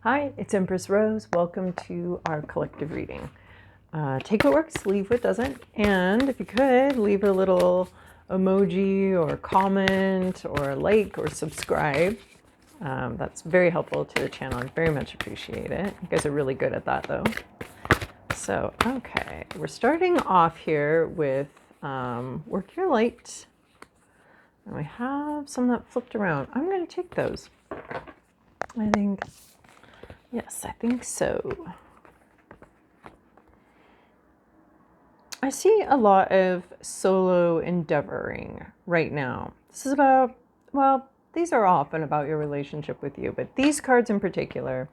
Hi, it's Empress Rose. Welcome to our collective reading. Take what works, leave what doesn't, and if you could, leave a little emoji or comment or like or subscribe. That's very helpful to the channel. I very much appreciate it. You guys are really good at that though. So, okay, we're starting off here with Work Your Light. And we have some that flipped around. I'm going to take those. Yes, I think so. I see a lot of solo endeavoring right now. This is about, well, these are often about your relationship with you, but these cards in particular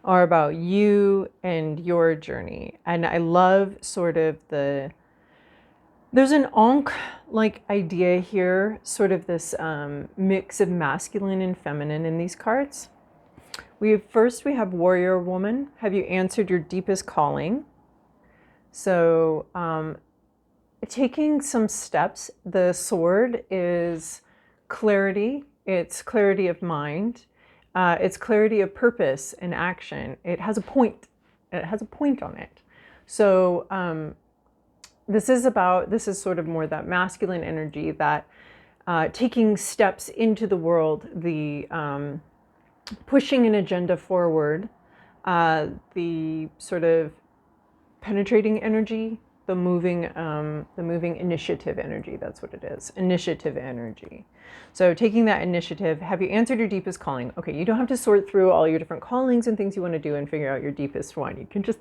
are about you and your journey. And I love sort of there's an Ankh-like idea here, sort of this mix of masculine and feminine in these cards. First we have Warrior Woman. Have you answered your deepest calling? So taking some steps. The sword is clarity. It's clarity of mind. It's clarity of purpose and action. It has a point. It has a point on it. So this is sort of more that masculine energy, that taking steps into the world, the pushing an agenda forward, the sort of penetrating energy, the moving initiative energy. That's what it is. Initiative energy. So taking that initiative. Have you answered your deepest calling? Okay, you don't have to sort through all your different callings and things you want to do and figure out your deepest one. You can just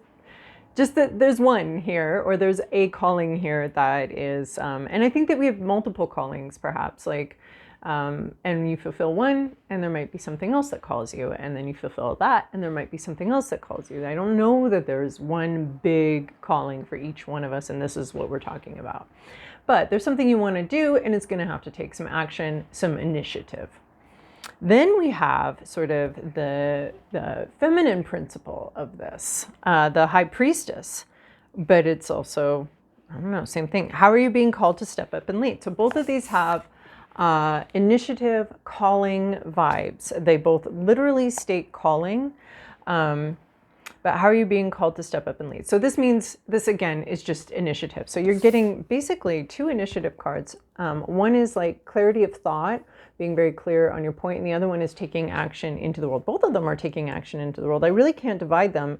that there's one here, or there's a calling here that is, and I think that we have multiple callings perhaps, like, and you fulfill one and there might be something else that calls you, and then you fulfill that and there might be something else that calls you. I don't know that there's one big calling for each one of us, and this is what we're talking about. But there's something you want to do, and it's going to have to take some action, some initiative. Then we have sort of the feminine principle of this, the High Priestess, but it's also, I don't know, same thing. How are you being called to step up and lead? So both of these have initiative, calling vibes. They both literally state calling, but how are you being called to step up and lead? So this means, this again is just initiative. So you're getting basically two initiative cards. One is like clarity of thought, being very clear on your point, and the other one is taking action into the world. Both of them are taking action into the world. I really can't divide them.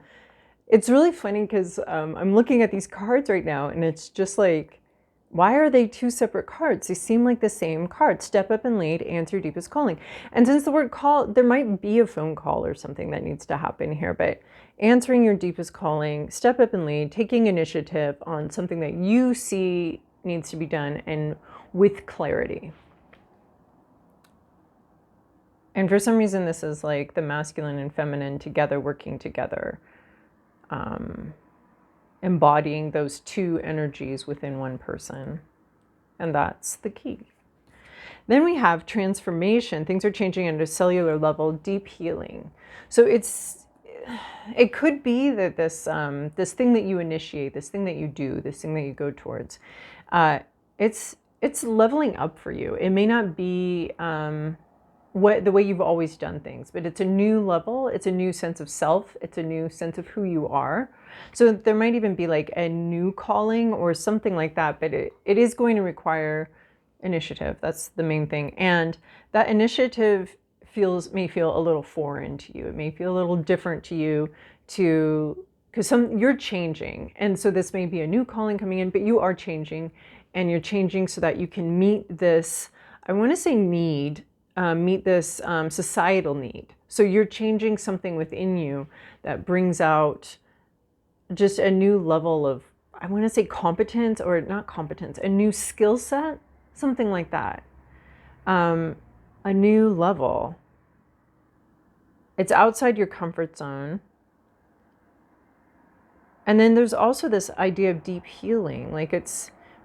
It's really funny because I'm looking at these cards right now, and it's just like, why are they two separate cards? They seem like the same card. Step up and lead, answer your deepest calling. And since the word call, there might be a phone call or something that needs to happen here, but answering your deepest calling, step up and lead, taking initiative on something that you see needs to be done, and with clarity. And for some reason, this is like the masculine and feminine together, working together, embodying those two energies within one person. And that's the key. Then we have transformation. Things are changing at a cellular level, deep healing. So it could be that this thing that you initiate, this thing that you do, this thing that you go towards, it's leveling up for you. It may not be the way you've always done things, but it's a new level. It's a new sense of self. It's a new sense of who you are. So there might even be like a new calling or something like that, but it is going to require initiative. That's the main thing. And that initiative may feel a little foreign to you. It may feel a little different to you because you're changing. And so this may be a new calling coming in, but you are changing, and you're changing so that you can meet this, I want to say meet this societal need. So you're changing something within you that brings out just a new level of, I want to say competence, or not competence, a new skill set, something like that. A new level. It's outside your comfort zone. And then there's also this idea of deep healing. Like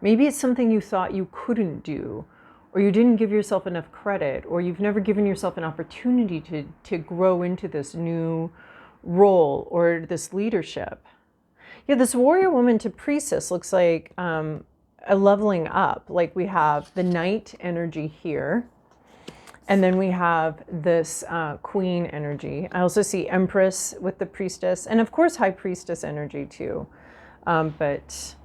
maybe it's something you thought you couldn't do, or you didn't give yourself enough credit, or you've never given yourself an opportunity to grow into this new role or this leadership. Yeah, this warrior woman to priestess looks like a leveling up. Like we have the knight energy here, And then we have this queen energy. I also see empress with the priestess, and of course high priestess energy too. But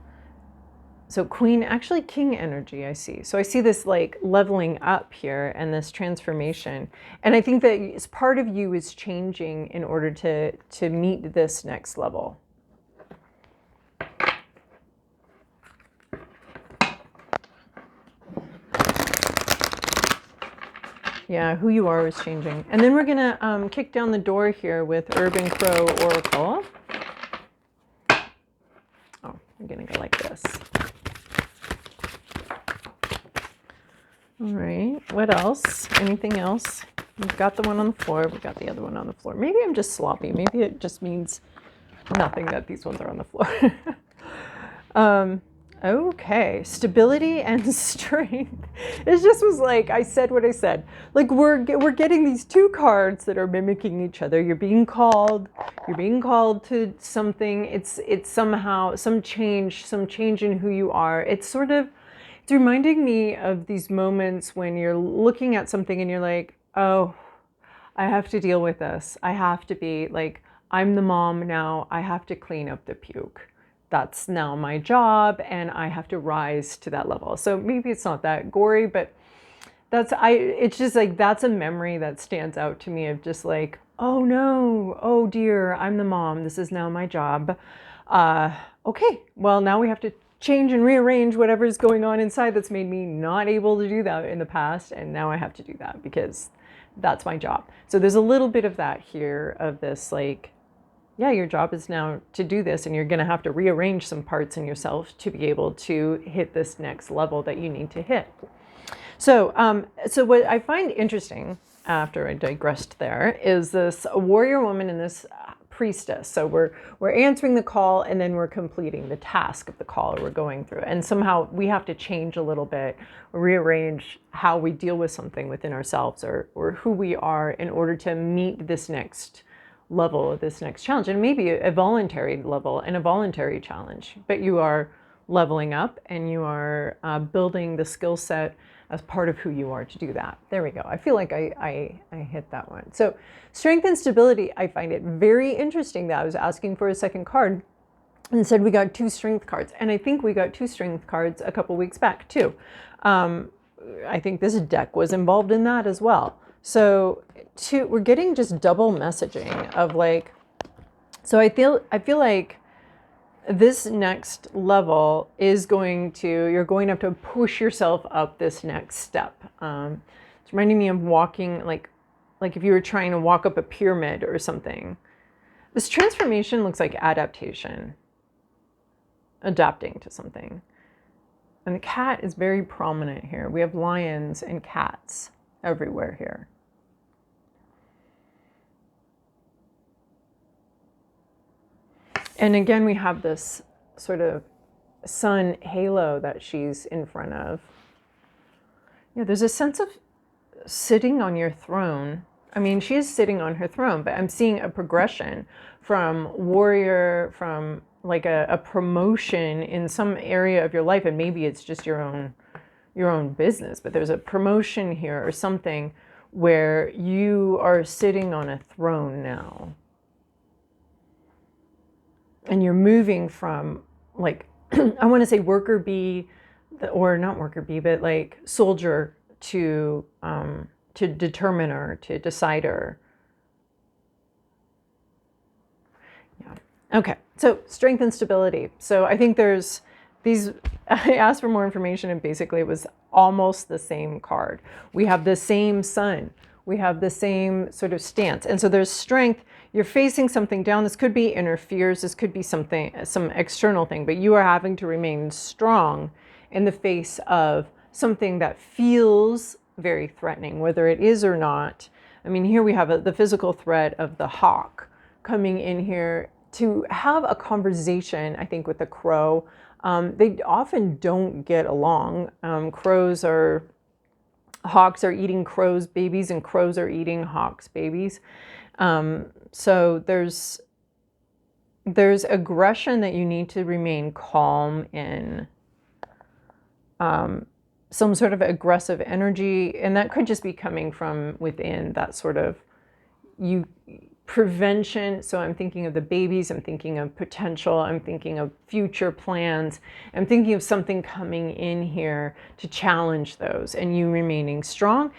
so queen, actually king energy I see. So I see this like leveling up here and this transformation. And I think that part of you is changing in order to meet this next level. Yeah, who you are is changing. And then we're going to kick down the door here with Urban Crow Oracle. Oh, I'm going to go like this. All right, what else? Anything else? We've got the one on the floor. We've got the other one on the floor. Maybe I'm just sloppy. Maybe it just means nothing that these ones are on the floor. Okay, stability and strength. It just was like, I said what I said. Like we're getting these two cards that are mimicking each other. You're being called to something. It's somehow some change in who you are. It's reminding me of these moments when you're looking at something and you're like, oh, I have to deal with this. I have to be like, I'm the mom now. I have to clean up the puke. That's now my job, and I have to rise to that level. So maybe it's not that gory, but it's just like, that's a memory that stands out to me of just like, oh no, oh dear, I'm the mom. This is now my job. Okay, well, now we have to change and rearrange whatever is going on inside that's made me not able to do that in the past. And now I have to do that because that's my job. So there's a little bit of that here of this, like, yeah, your job is now to do this, and you're going to have to rearrange some parts in yourself to be able to hit this next level that you need to hit. So, so what I find interesting, after I digressed there, is this warrior woman and this priestess. So we're answering the call, and then we're completing the task of the call we're going through. And somehow we have to change a little bit, rearrange how we deal with something within ourselves or who we are in order to meet this next level, this next challenge. And maybe a voluntary level and a voluntary challenge, but you are leveling up and you are building the skill set as part of who you are to do that. There we go. I feel like I hit that one. So strength and stability, I find it very interesting that I was asking for a second card and said we got 2 strength cards. And I think we got 2 strength cards a couple weeks back too. I think this deck was involved in that as well. So we're getting just double messaging of like, so I feel like this next level is you're going to have to push yourself up this next step. It's reminding me of walking, like if you were trying to walk up a pyramid or something. This transformation looks like adaptation, adapting to something. And the cat is very prominent here. We have lions and cats everywhere here. And again, we have this sort of sun halo that she's in front of. Yeah, there's a sense of sitting on your throne. I mean, she is sitting on her throne, but I'm seeing a progression from warrior, from like a promotion in some area of your life. And maybe it's just your own business, but there's a promotion here or something where you are sitting on a throne now. And you're moving from like, I want to say worker bee, or not worker bee, but like soldier to determiner, to decider. Yeah. Okay. So strength and stability. So I think there's these, I asked for more information and basically it was almost the same card. We have the same sun. We have the same sort of stance. And so there's strength. You're facing something down. This could be inner fears. This could be some external thing, but you are having to remain strong in the face of something that feels very threatening, whether it is or not. I mean, here we have the physical threat of the hawk coming in here to have a conversation, I think, with the crow. They often don't get along. Hawks are eating crows' babies and crows are eating hawks' babies. So there's aggression that you need to remain calm in. some sort of aggressive energy, and that could just be coming from within, that sort of prevention. So I'm thinking of the babies, I'm thinking of potential, I'm thinking of future plans, I'm thinking of something coming in here to challenge those, and you remaining strong.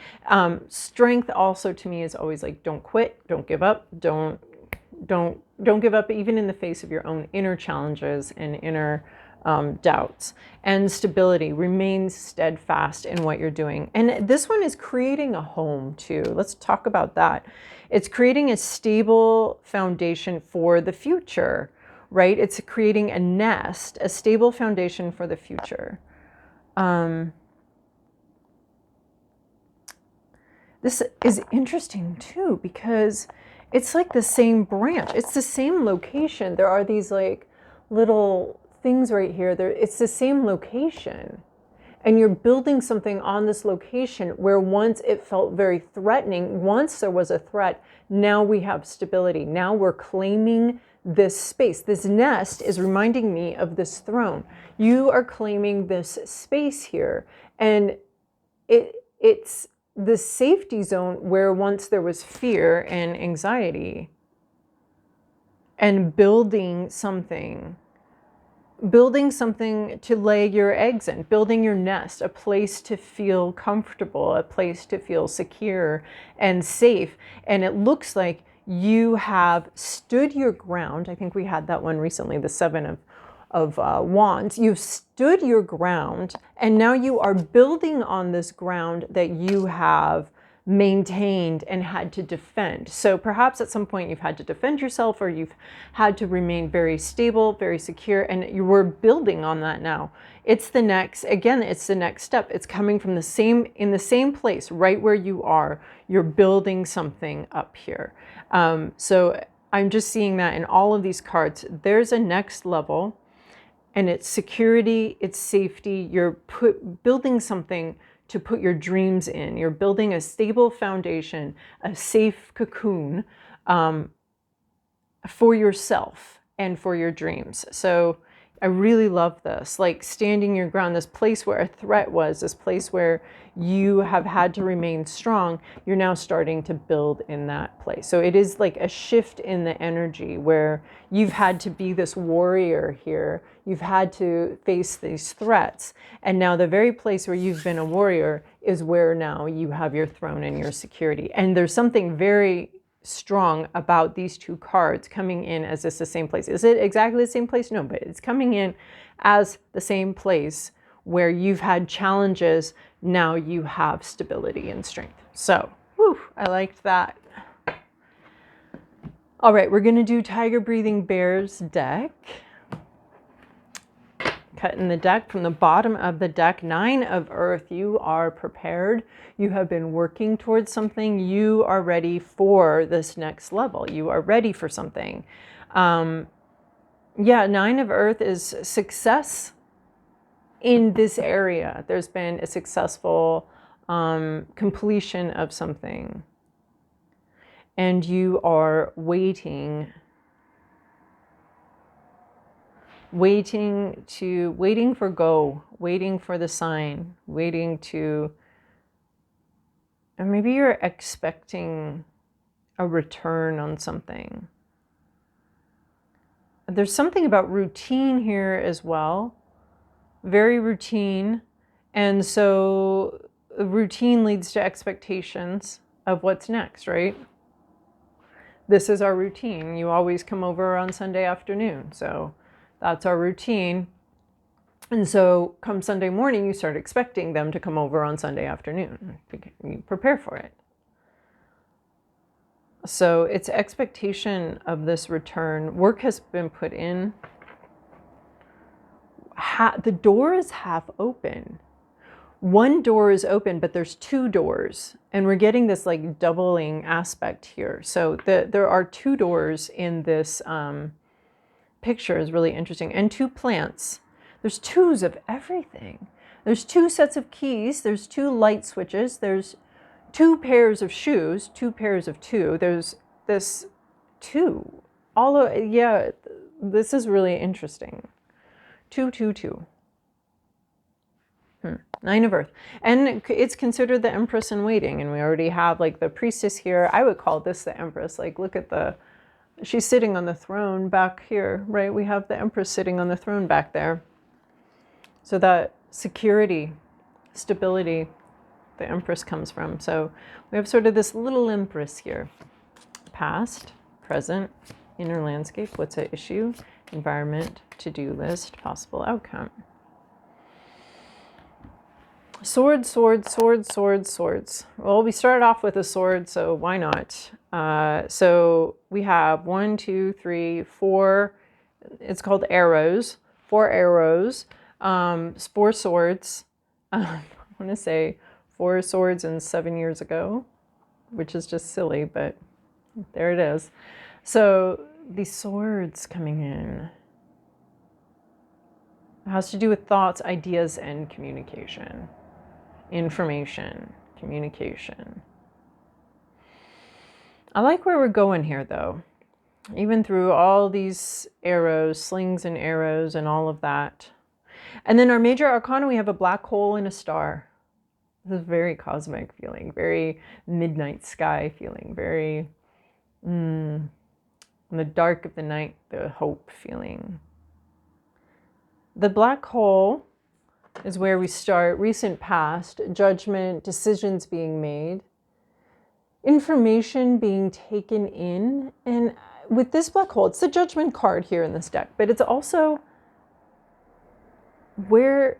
Strength also to me is always like, don't quit, don't give up, don't give up, even in the face of your own inner challenges and inner doubts. And stability, remain steadfast in what you're doing. And this one is creating a home too. Let's talk about that. It's creating a stable foundation for the future, right? It's creating a nest, a stable foundation for the future. This is interesting too, because it's like the same branch. It's the same location. There are these like little things right here. It's the same location. And you're building something on this location where once it felt very threatening, once there was a threat, now we have stability. Now we're claiming this space. This nest is reminding me of this throne. You are claiming this space here. And it's the safety zone where once there was fear and anxiety, and building something to lay your eggs in, building your nest, a place to feel comfortable, a place to feel secure and safe. And it looks like you have stood your ground. I think we had that one recently, the Seven of Wands. You've stood your ground, and now you are building on this ground that you have maintained and had to defend. So perhaps at some point you've had to defend yourself, or you've had to remain very stable, very secure, and you were building on that now. It's the next step. It's coming from in the same place, right where you are. You're building something up here. So I'm just seeing that in all of these cards. There's a next level, and it's security, it's safety. You're building something to put your dreams in. You're building a stable foundation, a safe cocoon for yourself and for your dreams. So I really love this, like standing your ground, this place where a threat was, this place where you have had to remain strong, you're now starting to build in that place. So it is like a shift in the energy where you've had to be this warrior here. You've had to face these threats. And now the very place where you've been a warrior is where now you have your throne and your security. And there's something very strong about these two cards coming in as this the same place. Is it exactly the same place? No, but it's coming in as the same place where you've had challenges. Now you have stability and strength. So, I liked that. All right, we're going to do Tiger Breathing Bears deck. Cutting the deck from the bottom of the deck. 9 of Earth. You are prepared. You have been working towards something. You are ready for this next level. You are ready for something. 9 of Earth is success in this area. There's been a successful completion of something. And you are waiting for go, waiting for the sign, and maybe you're expecting a return on something. There's something about routine here as well, very routine. And so routine leads to expectations of what's next, right? This is our routine. You always come over on Sunday afternoon. So that's our routine. And so come Sunday morning, you start expecting them to come over on Sunday afternoon. You prepare for it. So it's expectation of this return. Work has been put in. The door is half open. One door is open, but there's 2 doors. And we're getting this like doubling aspect here. So there are 2 doors in this picture is really interesting. And 2 plants. There's 2s of everything. There's 2 sets of keys. There's 2 light switches. There's 2 pairs of shoes. 2 pairs of 2. There's this 2. This is really interesting. 2, 2, 2. Nine of Earth. And it's considered the Empress in waiting. And we already have like the Priestess here. I would call this the Empress. Like, look at she's sitting on the throne back here, right? We have the Empress sitting on the throne back there. So that security, stability, the Empress comes from. So we have sort of this little Empress here. Past, present, inner landscape, what's at issue, environment, to-do list, possible outcome. Swords, swords, swords, swords, swords. Well, we started off with a sword, so why not? So we have 1, 2, 3, 4. It's called arrows. 4 arrows. 4 swords. I want to say 4 swords and 7 years ago, which is just silly, but there it is. So these swords coming in. It has to do with thoughts, ideas, and communication. Information, communication. I like where we're going here, though. Even through all these arrows, slings and arrows and all of that. And then our major arcana, we have a black hole and a star. This is very cosmic feeling, very midnight sky feeling, very in the dark of the night, the hope feeling. The black hole is where we start, recent past, judgment, decisions being made, information being taken in. And with this black hole, it's the judgment card here in this deck, but it's also where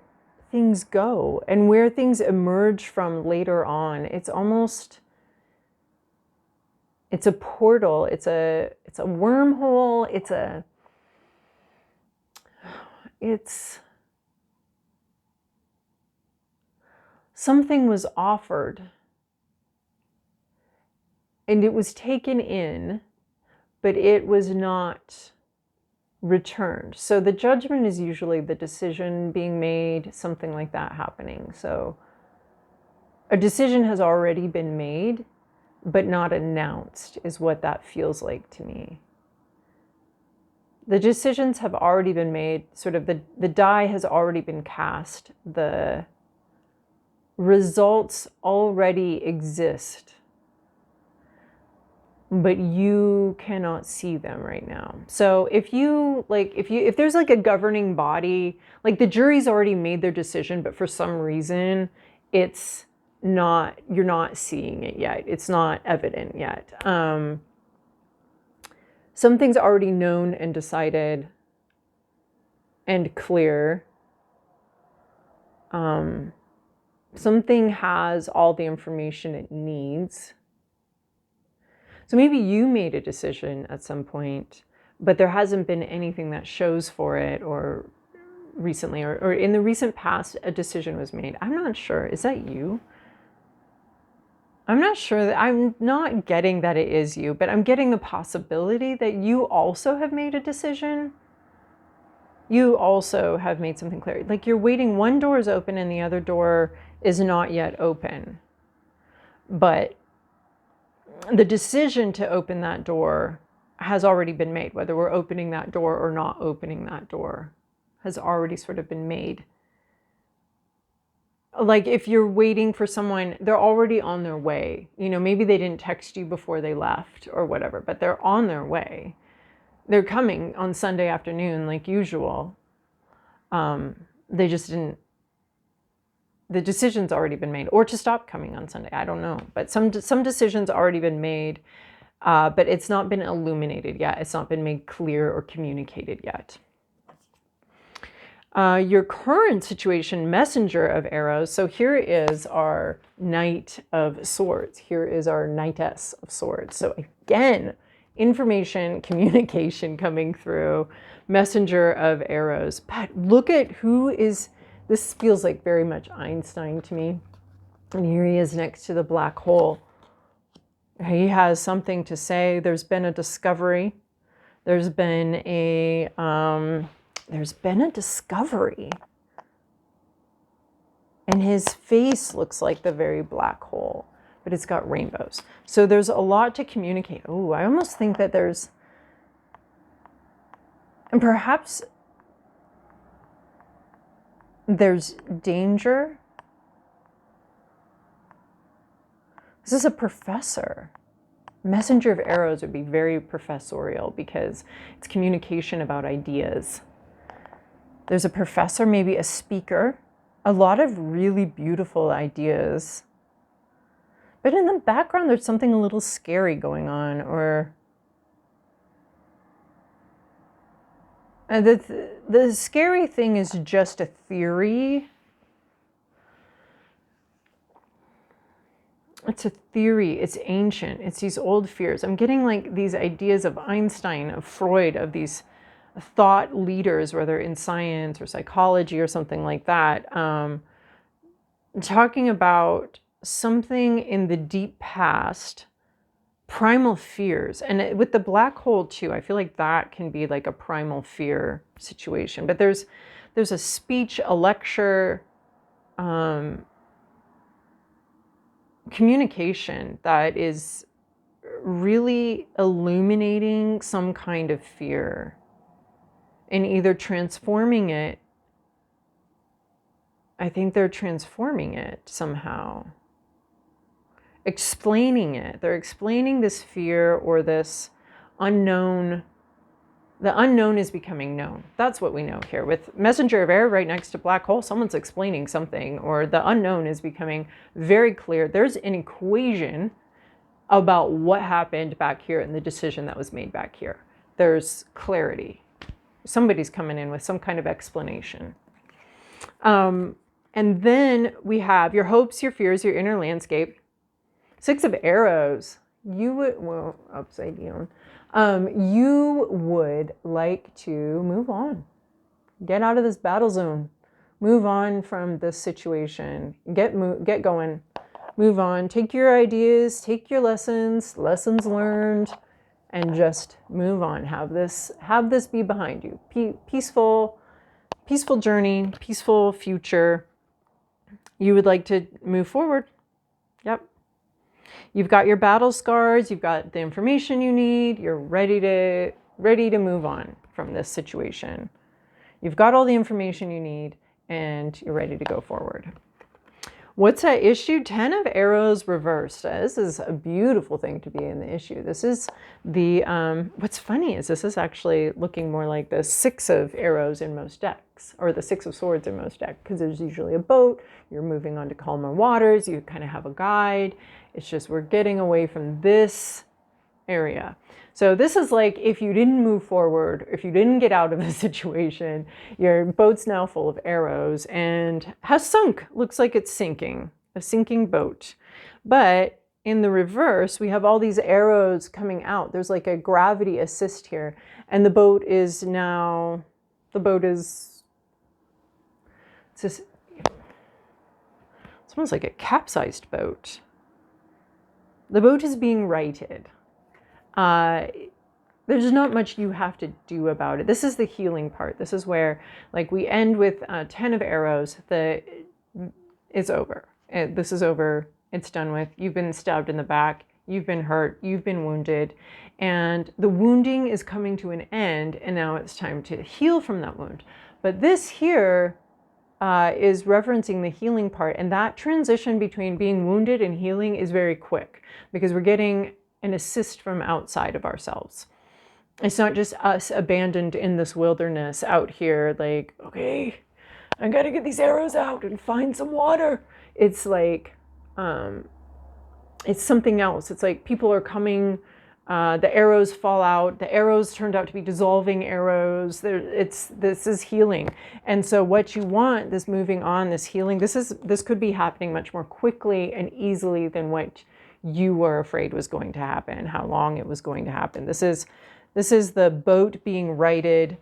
things go and where things emerge from later on. It's almost, it's a portal, it's a wormhole, it's something was offered and it was taken in, but it was not returned. So the judgment is usually the decision being made, something like that happening. So a decision has already been made, but not announced is what that feels like to me. The decisions have already been made, sort of the die has already been cast, the results already exist, but you cannot see them right now. So if there's like a governing body, like the jury's already made their decision, but for some reason it's not, you're not seeing it yet. It's not evident yet. Something's already known and decided and clear. Something has all the information it needs. So maybe you made a decision at some point, but there hasn't been anything that shows for it, or recently, or in the recent past, a decision was made. I'm not sure. Is that you? I'm not sure that, I'm not getting that it is you, but I'm getting the possibility that you also have made a decision. You also have made something clear. Like you're waiting, one door is open and the other door is not yet open. But the decision to open that door has already been made. Whether we're opening that door or not opening that door has already sort of been made. Like if you're waiting for someone, they're already on their way. You know, maybe they didn't text you before they left or whatever, but they're on their way. They're coming on Sunday afternoon like usual. They just didn't, the decision's already been made, or to stop coming on Sunday. I don't know, but some decisions already been made, but it's not been illuminated yet. It's not been made clear or communicated yet. Your current situation, messenger of arrows. So here is our Knight of Swords. Here is our Knightess of Swords. So again, information, communication coming through, messenger of arrows. But look at who is, this feels like very much Einstein to me. And here he is next to the black hole. He has something to say. There's been a discovery. There's been a discovery. And his face looks like the very black hole, but it's got rainbows. So there's a lot to communicate. Oh, I almost think that there's, and perhaps there's danger This is a professor. Messenger of arrows would be very professorial because it's communication about ideas. There's a professor, maybe a speaker, a lot of really beautiful ideas. But in the background, there's something a little scary going on, or the scary thing is just a theory. It's a theory. It's ancient. It's these old fears. I'm getting like these ideas of Einstein, of Freud, of these thought leaders, whether in science or psychology or something like that, talking about something in the deep past, primal fears. And with the black hole too, I feel like that can be like a primal fear situation. But there's a speech, a lecture, communication that is really illuminating some kind of fear and either transforming it. I think they're transforming it somehow, explaining it. They're explaining this fear or this unknown. The unknown is becoming known. That's what we know here. With messenger of air right next to black hole, someone's explaining something, or the unknown is becoming very clear. There's an equation about what happened back here and the decision that was made back here. There's clarity. Somebody's coming in with some kind of explanation. And then we have your hopes, your fears, your inner landscape. 6 of arrows. You would, well, upside down. You would like to move on. Get out of this battle zone. Move on from this situation. Get going. Move on. Take your ideas, take your lessons learned, and just move on. Have this be behind you. Peaceful journey, peaceful future. You would like to move forward. Yep. You've got your battle scars, you've got the information you need, you're ready to move on from this situation. You've got all the information you need and you're ready to go forward. What's at issue? 10 of arrows reversed. This is a beautiful thing to be in the issue. This is the, what's funny is this is actually looking more like the 6 of arrows in most decks, or the 6 of swords in most decks, because there's usually a boat, you're moving on to calmer waters, you kind of have a guide. It's just we're getting away from this area. So this is like if you didn't move forward, if you didn't get out of the situation, your boat's now full of arrows and has sunk. Looks like it's sinking, a sinking boat. But in the reverse, we have all these arrows coming out. There's like a gravity assist here. And the boat is now, it's almost like a capsized boat. The boat is being righted. There's not much you have to do about it. This is the healing part. This is where, like, we end with 10 of arrows. It's over. This is over. It's done with. You've been stabbed in the back. You've been hurt. You've been wounded. And the wounding is coming to an end. And now it's time to heal from that wound. But this here is referencing the healing part. And that transition between being wounded and healing is very quick because we're getting an assist from outside of ourselves. It's not just us abandoned in this wilderness out here like, okay, I gotta get these arrows out and find some water. It's like, it's something else. It's like people are coming, the arrows fall out. The arrows turned out to be dissolving arrows. This is healing. And so what you want, this moving on, this healing, this could be happening much more quickly and easily than what you were afraid was going to happen, how long it was going to happen. This is the boat being righted,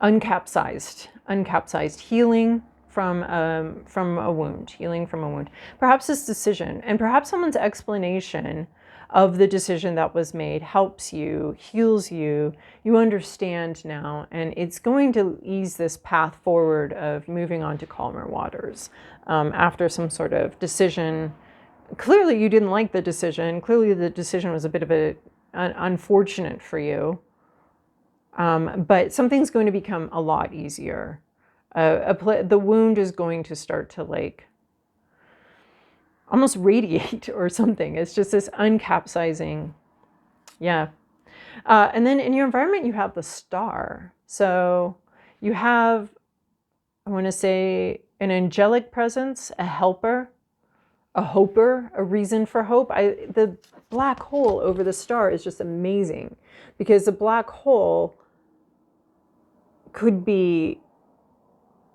uncapsized, healing from a wound, healing from a wound. Perhaps this decision, and perhaps someone's explanation of the decision that was made helps you, heals you. You understand now, and it's going to ease this path forward of moving on to calmer waters after some sort of decision. Clearly you didn't like the decision. Clearly the decision was a bit of an unfortunate for you. But something's going to become a lot easier. The wound is going to start to, like, almost radiate or something. It's just this uncapsizing. Yeah. And then in your environment, you have the star. So you have, I want to say, an angelic presence, a helper, a hoper, a reason for hope. The black hole over the star is just amazing, because the black hole could be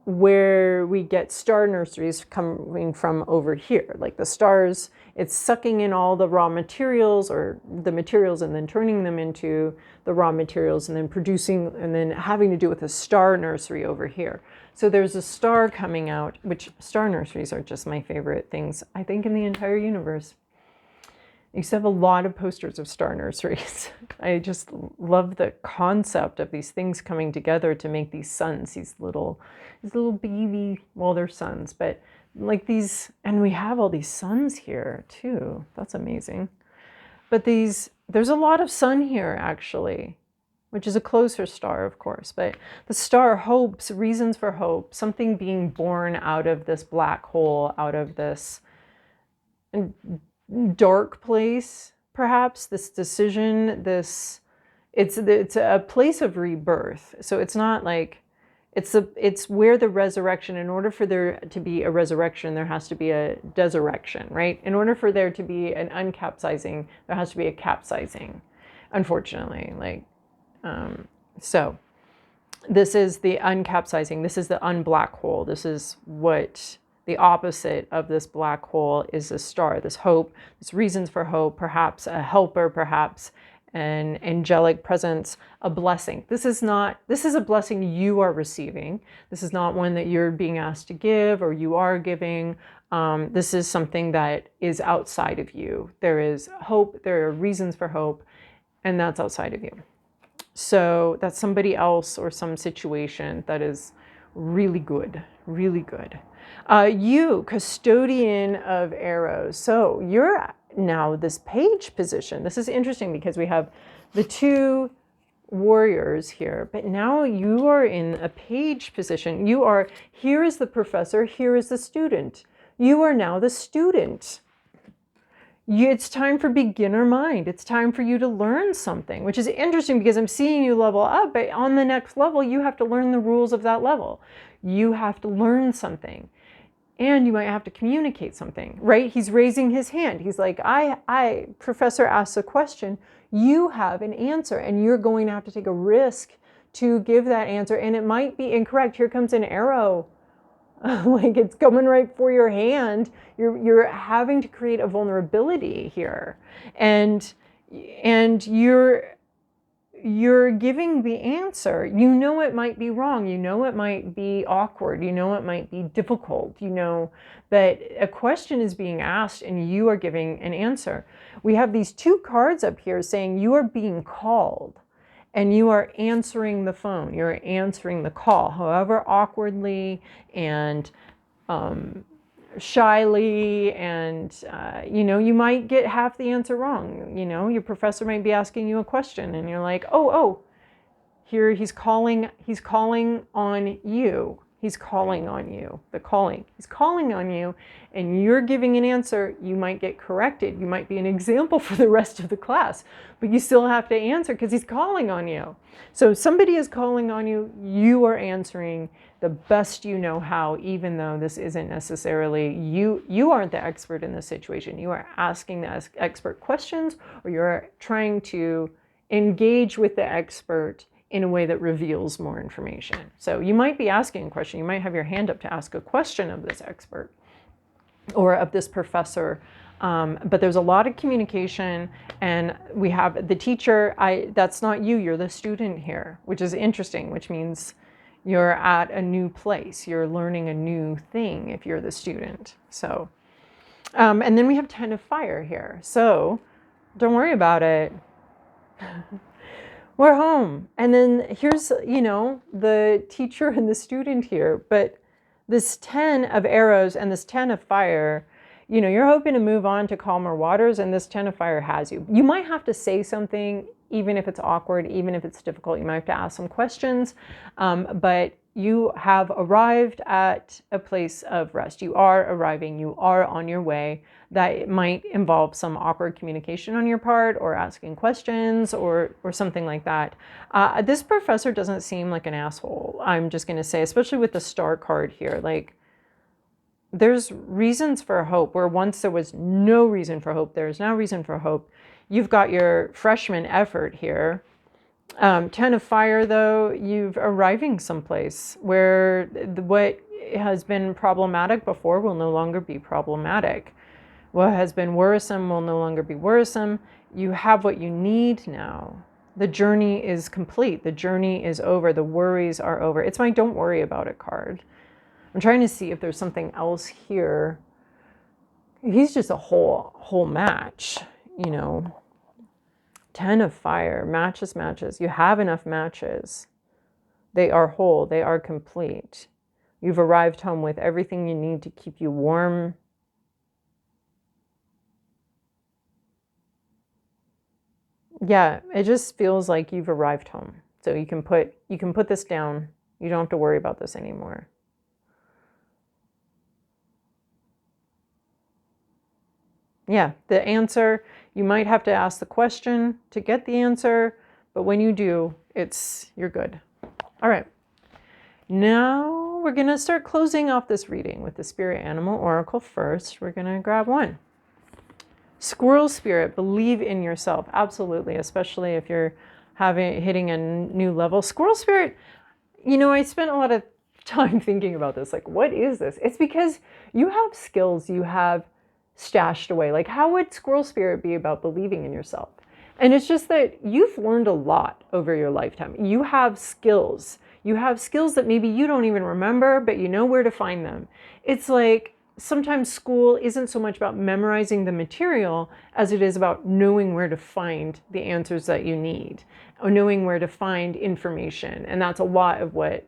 where we get star nurseries coming from over here. Like the stars, it's sucking in all the raw materials, or the materials, and then turning them into the raw materials, and then producing, and then having to do with a star nursery over here. So there's a star coming out, which star nurseries are just my favorite things, I think, in the entire universe. I used to have a lot of posters of star nurseries. I just love the concept of these things coming together to make these suns, these little baby, well, they're suns, but like these, and we have all these suns here too. That's amazing. But there's a lot of sun here actually, which is a closer star, of course, but the star hopes, reasons for hope, something being born out of this black hole, out of this dark place, perhaps, this decision, it's a place of rebirth. So it's not like, it's where the resurrection, in order for there to be a resurrection, there has to be a desurrection, right? In order for there to be an uncapsizing, there has to be a capsizing, unfortunately. So this is the uncapsizing, this is the unblack hole, this is what the opposite of this black hole is, a star, this hope, this reasons for hope, perhaps a helper, perhaps an angelic presence, a blessing. This is a blessing you are receiving. This is not one that you're being asked to give or you are giving. This is something that is outside of you. There is hope, there are reasons for hope, and that's outside of you. So that's somebody else or some situation that is really good, really good. You, custodian of arrows. So you're now this page position. This is interesting because we have the two warriors here, but now you are in a page position. You are, here is the professor, here is the student. You are now the student. It's time for beginner mind. It's time for you to learn something, which is interesting because I'm seeing you level up, but on the next level, you have to learn the rules of that level. You have to learn something. And you might have to communicate something, right? He's raising his hand. He's like, professor asks a question. You have an answer, and you're going to have to take a risk to give that answer. And it might be incorrect. Here comes an arrow. Like it's coming right for your hand. You're having to create a vulnerability here. And you're giving the answer. You know it might be wrong. You know it might be awkward. You know it might be difficult. You know that a question is being asked and you are giving an answer. We have these two cards up here saying you are being called and you are answering the phone. You're answering the call, however awkwardly and shyly, and you might get half the answer wrong. Your professor might be asking you a question and you're like, oh, here he's calling on you. He's calling on you. He's calling on you, and you're giving an answer. You might get corrected. You might be an example for the rest of the class, but you still have to answer because he's calling on you. So somebody is calling on you. You are answering the best you know how, even though this isn't necessarily you aren't the expert in this situation. You are asking the expert questions, or you're trying to engage with the expert in a way that reveals more information. So you might be asking a question. You might have your hand up to ask a question of this expert or of this professor. But there's a lot of communication, and we have the teacher. That's not you. You're the student here, which is interesting, which means you're at a new place. You're learning a new thing if you're the student. So, and then we have 10 of fire here. So don't worry about it. We're home. And then here's, the teacher and the student here. But this 10 of arrows and this 10 of fire, you're hoping to move on to calmer waters, and this 10 of fire has you. You might have to say something, even if it's awkward, even if it's difficult. You might have to ask some questions, but you have arrived at a place of rest. You are arriving, you are on your way. That it might involve some awkward communication on your part, or asking questions, or something like that. This professor doesn't seem like an asshole, I'm just going to say, especially with the star card here. Like, there's reasons for hope, where once there was no reason for hope, there's now reason for hope. You've got your freshman effort here. 10 of fire, though, you've arriving someplace where what has been problematic before will no longer be problematic. What has been worrisome will no longer be worrisome. You have what you need now. The journey is complete. The journey is over. The worries are over. It's my don't worry about it card. I'm trying to see if there's something else here. He's just a whole match, you know. 10 of fire, matches. You have enough matches. They are whole. They are complete. You've arrived home with everything you need to keep you warm. Yeah, it just feels like you've arrived home. So you can put this down. You don't have to worry about this anymore. Yeah, the answer, you might have to ask the question to get the answer, but when you do, you're good. All right. Now we're going to start closing off this reading with the Spirit Animal Oracle first. We're going to grab one. Squirrel Spirit, believe in yourself. Absolutely, especially if you're hitting a new level. Squirrel Spirit, you know, I spent a lot of time thinking about this. Like, what is this? It's because you have skills you have stashed away. Like, how would Squirrel Spirit be about believing in yourself? And it's just that you've learned a lot over your lifetime. You have skills. You have skills that maybe you don't even remember, but you know where to find them. It's like sometimes school isn't so much about memorizing the material as it is about knowing where to find the answers that you need, or knowing where to find information. And that's a lot of what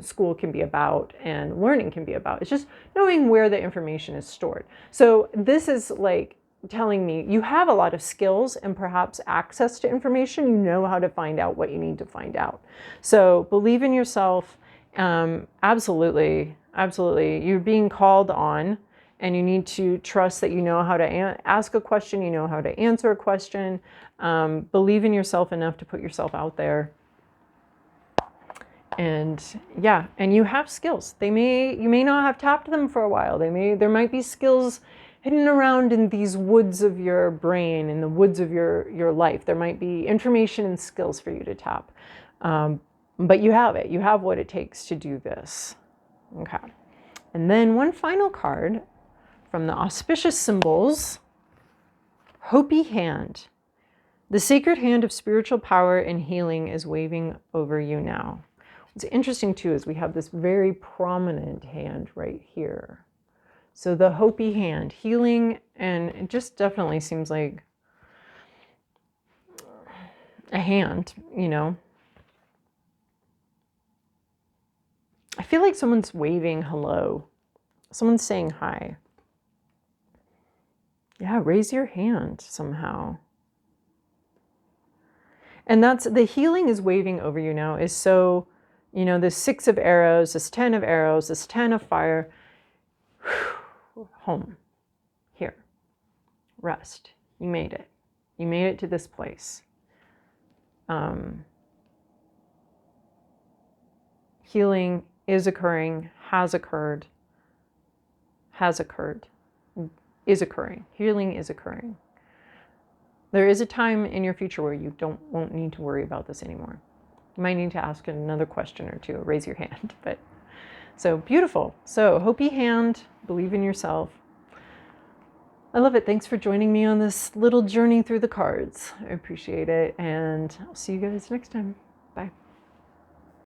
school can be about and learning can be about. It's just knowing where the information is stored. So this is like telling me you have a lot of skills and perhaps access to information. You know how to find out what you need to find out. So believe in yourself. Absolutely. You're being called on, and you need to trust that you know how to ask a question. You know how to answer a question. Believe in yourself enough to put yourself out there. And yeah, and you have skills. You may not have tapped them for a while. There might be skills hidden around in these woods of your brain, in the woods of your life. There might be information and skills for you to tap. But you have it. You have what it takes to do this. Okay. And then one final card from the auspicious symbols. Hopi Hand. The sacred hand of spiritual power and healing is waving over you now. What's interesting too is we have this very prominent hand right here. So the Hopi hand, healing, and it just definitely seems like a hand, you know. I feel like someone's waving hello. Someone's saying hi. Yeah, raise your hand somehow. And that's the healing is waving over you now is so, you know, this 6 of arrows, this 10 of arrows, this 10 of fire. Home. Here. Rest. You made it. You made it to this place. Healing is occurring, has occurred, is occurring. Healing is occurring. There is a time in your future where you won't need to worry about this anymore. You might need to ask another question or two, raise your hand. But so beautiful. So Hopi hand, believe in yourself. I love it. Thanks for joining me on this little journey through the cards. I appreciate it. And I'll see you guys next time. Bye.